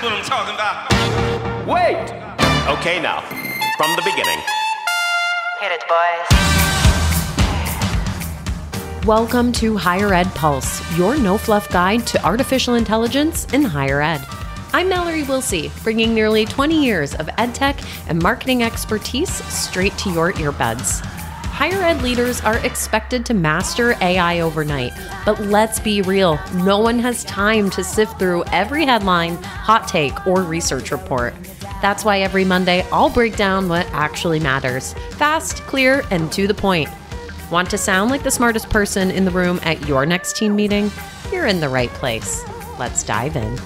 what I'm talking about. Wait! Okay, now, from the beginning. Hit it, boys. Welcome to Higher Ed Pulse, your no-fluff guide to artificial intelligence in higher ed. I'm Mallory Wilsey, bringing nearly 20 years of edtech and marketing expertise straight to your earbuds. Higher ed leaders are expected to master AI overnight, but let's be real, no one has time to sift through every headline, hot take, or research report. That's why every Monday, I'll break down what actually matters, fast, clear, and to the point. Want to sound like the smartest person in the room at your next team meeting? You're in the right place. Let's dive in.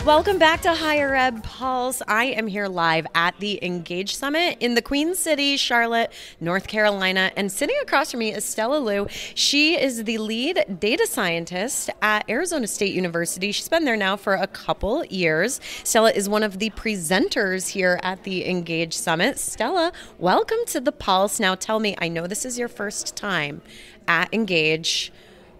Welcome back to Higher Ed Pulse. I am here live at the Engage Summit in the Queen City, Charlotte, North Carolina. And sitting across from me is Stella Liu. She is the lead data scientist at Arizona State University. She's been there now for a couple years. Stella is one of the presenters here at the Engage Summit. Stella, welcome to the Pulse. Now tell me, I know this is your first time at Engage.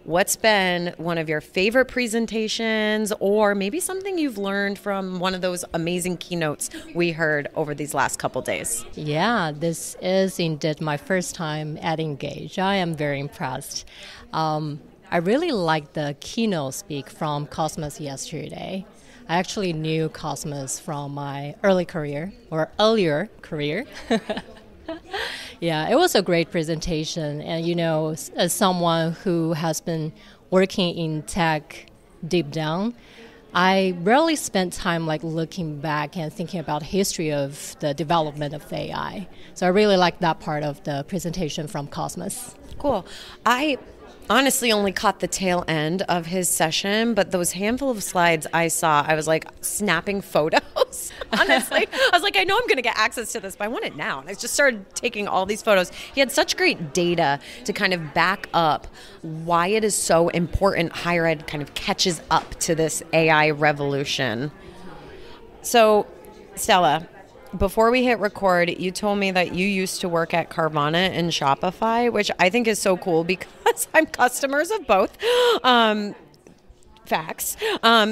What's been one of your favorite presentations, or maybe something you've learned from one of those amazing keynotes we heard over these last couple days? Yeah, this is indeed my first time at Engage. I am very impressed. I really liked the keynote speak from Cosmos yesterday. I actually knew Cosmos from my earlier career. Yeah, it was a great presentation. And, you know, as someone who has been working in tech deep down, I rarely spent time looking back and thinking about history of the development of AI. So I really liked that part of the presentation from Cosmos. Cool. I honestly only caught the tail end of his session, but those handful of slides I saw, I was like snapping photos. Honestly, I was like, I know I'm going to get access to this, but I want it now. And I just started taking all these photos. He had such great data to kind of back up why it is so important higher ed kind of catches up to this AI revolution. So, Stella, before we hit record, you told me that you used to work at Carvana and Shopify, which I think is so cool because I'm customers of both. Facts.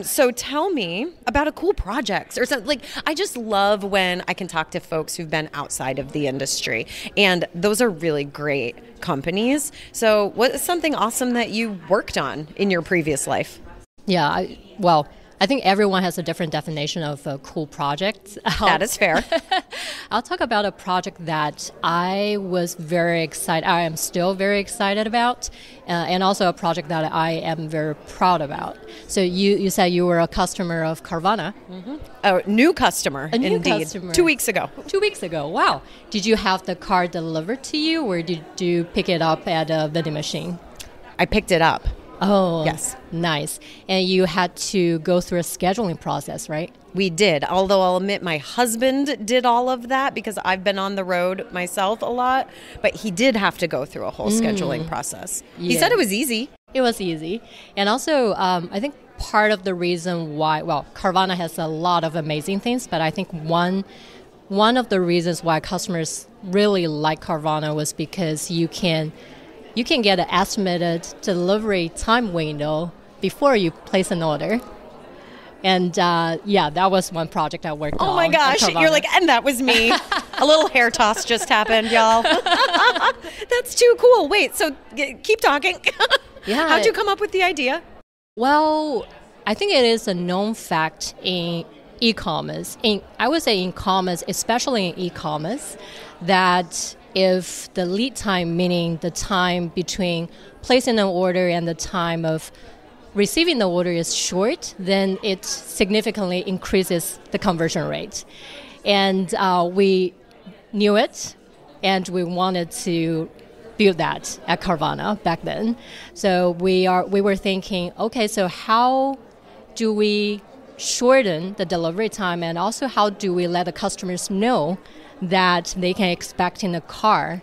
So tell me about a cool project or something. I just love when I can talk to folks who've been outside of the industry, and those are really great companies. So what is something awesome that you worked on in your previous life? Yeah, I think everyone has a different definition of a cool project. That is fair. I'll talk about a project that I was very excited. I am still very excited about, and also a project that I am very proud about. So you said you were a customer of Carvana. Mm-hmm. A new customer, indeed. Customer. 2 weeks ago. 2 weeks ago. Wow. Did you have the car delivered to you, or did you pick it up at a vending machine? I picked it up. Oh, yes. Nice. And you had to go through a scheduling process, right? We did, although I'll admit my husband did all of that because I've been on the road myself a lot, but he did have to go through a whole scheduling process. Yeah. He said it was easy. It was easy. And also, I think part of the reason why, Carvana has a lot of amazing things, but I think one of the reasons why customers really like Carvana was because you can get an estimated delivery time window before you place an order. And that was one project I worked on. Oh my gosh, you're like, and that was me. A little hair toss just happened, y'all. That's too cool. Wait, so keep talking. Yeah. How'd you come up with the idea? Well, I think it is a known fact in e-commerce. I would say in commerce, especially in e-commerce, that if the lead time, meaning the time between placing an order and the time of receiving the order is short, then it significantly increases the conversion rate. And we knew it, and we wanted to build that at Carvana back then. So we were thinking, okay, so how do we shorten the delivery time, and also how do we let the customers know that they can expect in a car,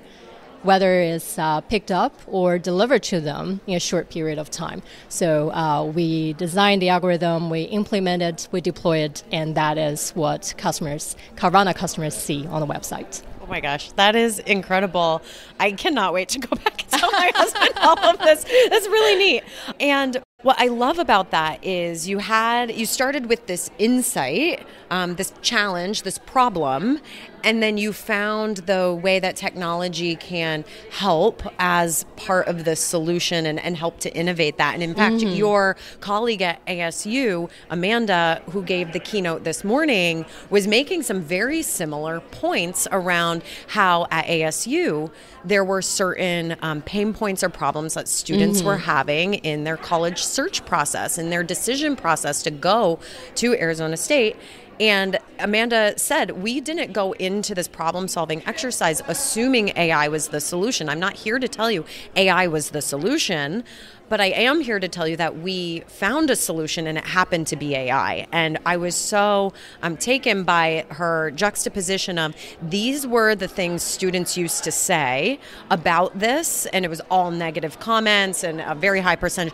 whether it's picked up or delivered to them in a short period of time. So we designed the algorithm, we implemented, we deployed, and that is what Carvana customers see on the website. Oh my gosh, that is incredible. I cannot wait to go back and tell my husband all of this. That's really neat. And What I love about that is you started with this insight, this challenge, this problem, and then you found the way that technology can help as part of the solution and help to innovate that. And in fact, your colleague at ASU, Amanda, who gave the keynote this morning, was making some very similar points around how at ASU there were certain pain points or problems that students were having in their college search process, in their decision process to go to Arizona State. And Amanda said, we didn't go into this problem-solving exercise assuming AI was the solution. I'm not here to tell you AI was the solution, but I am here to tell you that we found a solution and it happened to be AI. And I was so taken by her juxtaposition of these were the things students used to say about this, and it was all negative comments and a very high percentage.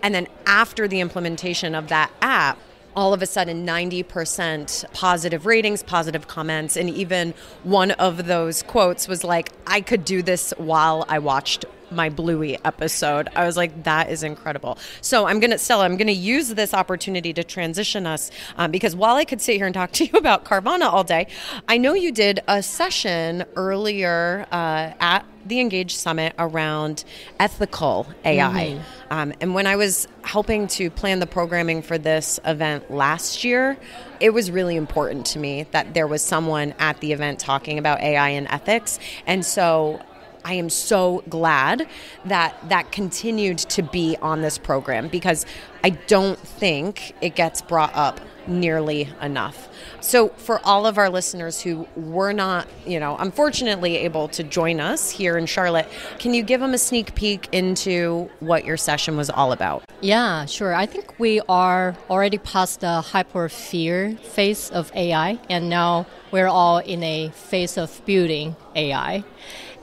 And then after the implementation of that app, all of a sudden 90% positive ratings, positive comments, and even one of those quotes was like, I could do this while I watched my Bluey episode. I was like, that is incredible. So I'm going to use this opportunity to transition us because while I could sit here and talk to you about Carvana all day, I know you did a session earlier at the Engage Summit around ethical AI. And when I was helping to plan the programming for this event last year, it was really important to me that there was someone at the event talking about AI and ethics. And so I am so glad that that continued to be on this program because I don't think it gets brought up nearly enough. So for all of our listeners who were not, unfortunately able to join us here in Charlotte, can you give them a sneak peek into what your session was all about? Yeah, sure. I think we are already past the hyper fear phase of AI, and now we're all in a phase of building AI.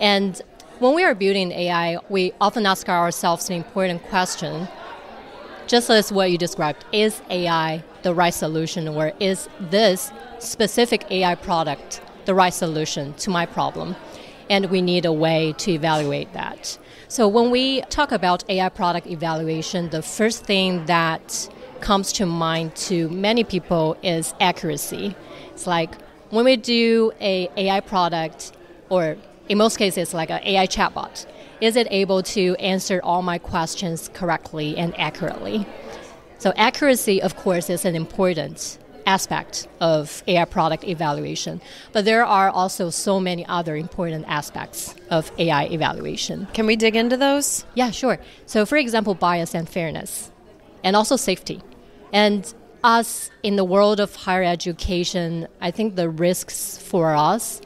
And when we are building AI, we often ask ourselves an important question, just as what you described. Is AI the right solution, or is this specific AI product the right solution to my problem? And we need a way to evaluate that. So when we talk about AI product evaluation, the first thing that comes to mind to many people is accuracy. It's like when we do an AI product, or in most cases, like an AI chatbot, is it able to answer all my questions correctly and accurately? So accuracy, of course, is an important aspect of AI product evaluation. But there are also so many other important aspects of AI evaluation. Can we dig into those? Yeah, sure. So for example, bias and fairness, and also safety. And us in the world of higher education, I think the risks for us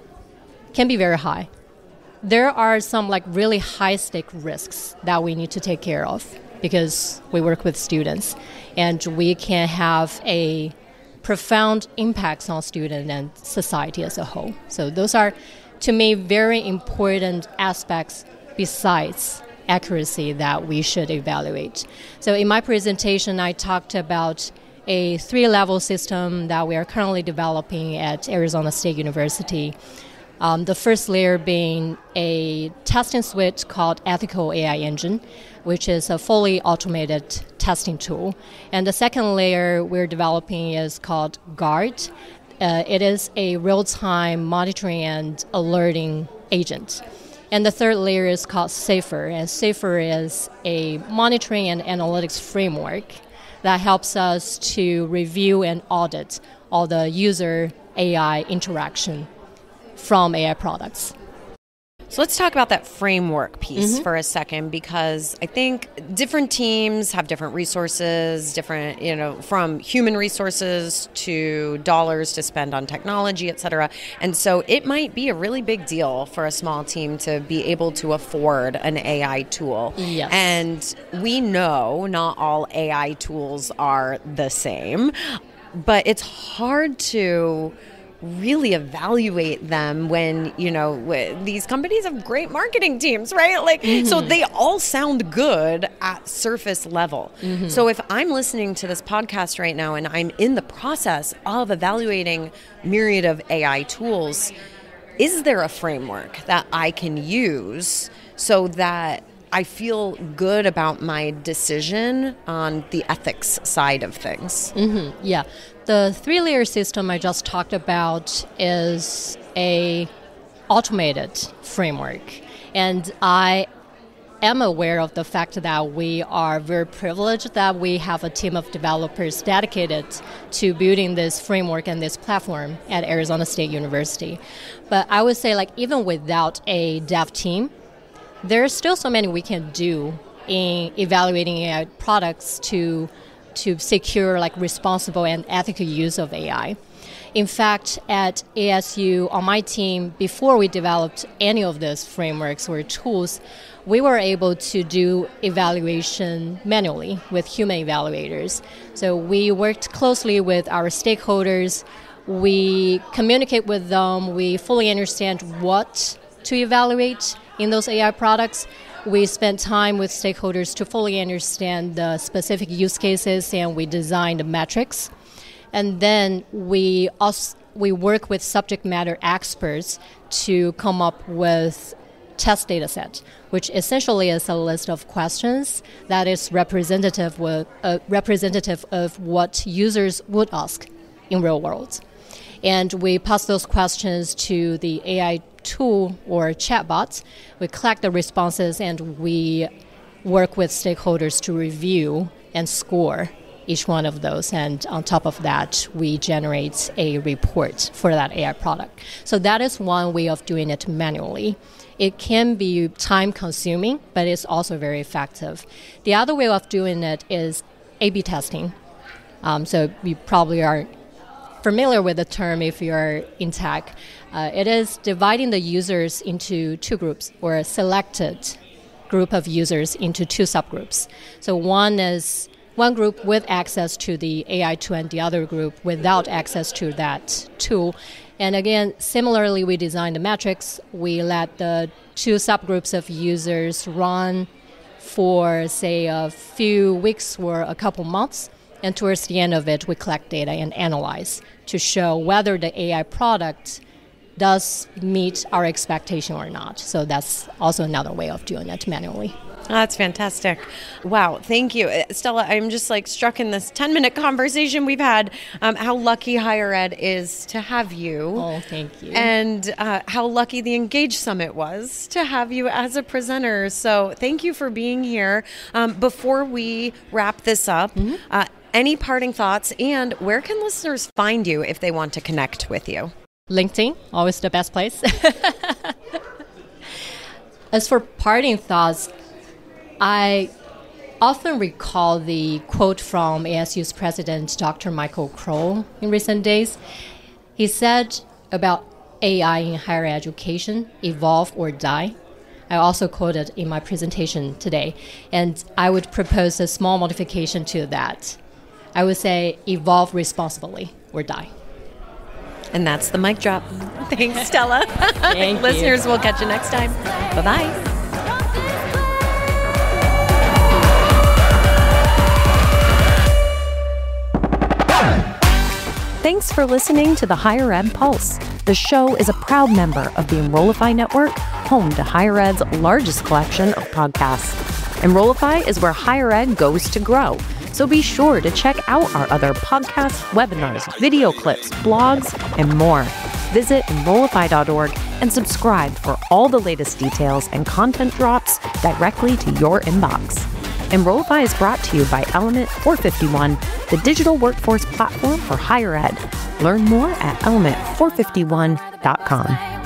can be very high. There are some really high-stake risks that we need to take care of because we work with students, and we can have a profound impacts on students and society as a whole. So those are, to me, very important aspects besides accuracy that we should evaluate. So in my presentation, I talked about a 3-level system that we are currently developing at Arizona State University. The first layer being a testing suite called Ethical AI Engine, which is a fully automated testing tool. And the second layer we're developing is called GUARD. It is a real-time monitoring and alerting agent. And the third layer is called SAFER, and SAFER is a monitoring and analytics framework that helps us to review and audit all the user AI interaction from AI products. So let's talk about that framework piece for a second, because I think different teams have different resources, from human resources to dollars to spend on technology, et cetera. And so it might be a really big deal for a small team to be able to afford an AI tool. Yes. And we know not all AI tools are the same, but it's hard to really evaluate them when, these companies have great marketing teams, right? So they all sound good at surface level. So if I'm listening to this podcast right now and I'm in the process of evaluating myriad of AI tools, is there a framework that I can use so that I feel good about my decision on the ethics side of things. Mm-hmm. Yeah. The 3-layer system I just talked about is a automated framework. And I am aware of the fact that we are very privileged that we have a team of developers dedicated to building this framework and this platform at Arizona State University. But I would say, like, even without a dev team, there's still so many we can do in evaluating AI products to secure like responsible and ethical use of AI. In fact, at ASU, on my team, before we developed any of these frameworks or tools, we were able to do evaluation manually with human evaluators. So we worked closely with our stakeholders. We communicate with them. We fully understand what to evaluate in those AI products. We spent time with stakeholders to fully understand the specific use cases, and we designed the metrics. And then we work with subject matter experts to come up with test data set, which essentially is a list of questions that is representative of what users would ask in real world. And we pass those questions to the AI tool or chatbot. We collect the responses and we work with stakeholders to review and score each one of those. And on top of that, we generate a report for that AI product. So that is one way of doing it manually. It can be time consuming, but it's also very effective. The other way of doing it is A/B testing. So you probably are familiar with the term if you're in tech. It is dividing the users into two groups, or a selected group of users into two subgroups. So one group with access to the AI tool and the other group without access to that tool. And again, similarly, we design the metrics. We let the two subgroups of users run for, say, a few weeks or a couple months. And towards the end of it, we collect data and analyze to show whether the AI product does meet our expectation or not. So that's also another way of doing it manually. That's fantastic. Wow. Thank you. Stella, I'm just like struck in this 10-minute conversation we've had, how lucky higher ed is to have you. Oh, thank you. And how lucky the Engage Summit was to have you as a presenter. So thank you for being here. Before we wrap this up, any parting thoughts, and where can listeners find you if they want to connect with you? LinkedIn, always the best place. As for parting thoughts, I often recall the quote from ASU's president, Dr. Michael Crow, in recent days. He said about AI in higher education, evolve or die. I also quoted in my presentation today, and I would propose a small modification to that. I would say evolve responsibly or die. And that's the mic drop. Thanks, Stella. Thank you. Listeners, we'll catch you next time. Bye-bye. Thanks for listening to the Higher Ed Pulse. The show is a proud member of the Enrollify Network, home to Higher Ed's largest collection of podcasts. Enrollify is where higher ed goes to grow. So be sure to check out our other podcasts, webinars, video clips, blogs, and more. Visit Enrollify.org and subscribe for all the latest details and content drops directly to your inbox. Enrollify is brought to you by Element 451, the digital workforce platform for higher ed. Learn more at element451.com.